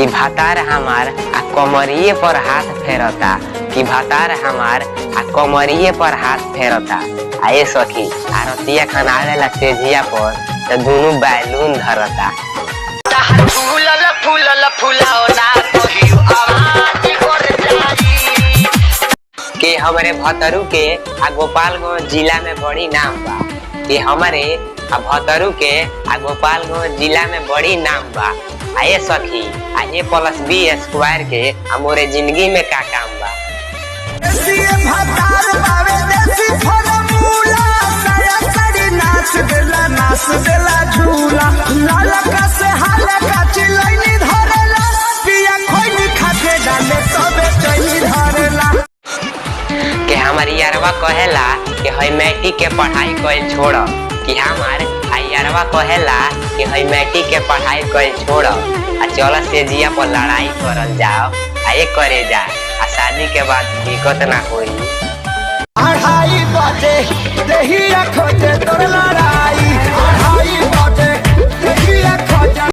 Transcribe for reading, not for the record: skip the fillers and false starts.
कि भातार हमार आ कमरिए पर हाथ फेरता, कि भातार हमार आ कमरिए पर हाथ फेरता। आए सखी आरतिया खनावेला तेजिया पर तो दोनों बैलून धरता। फूलल फूलल फुलावना कहियो आवाज कर जाई के हमरे भतरू के आ गोपालगंज जिला में बड़ी नाम बा, कि हमारे आ भतरू के आ गोपालगंज जिला में बड़ी नाम बा। आए सखी आ A+B² के हमरे जिंदगी में का काम बा। देसी भातार बावे देसी फॉर्मूला, साया साड़ी नाच देला झूला, लालका से हालका चिलैनी धरेला, पिया खोइनी खाके डाले सबे चैनी धरेला। के हमारी यारवा कहेला कि हई मैट्रिक के पढ़ाई कइल छोड़, कि हमार यारवा कहेला कि हई मैट्रिक के पढ़ाई कइल छोड़ आ चल से जिया पर लड़ाई करल जाओ। आए करे जा आ शादी के बाद दिक्कत ना होई। 2:30 बजे देहिया खोजे तोर लड़ा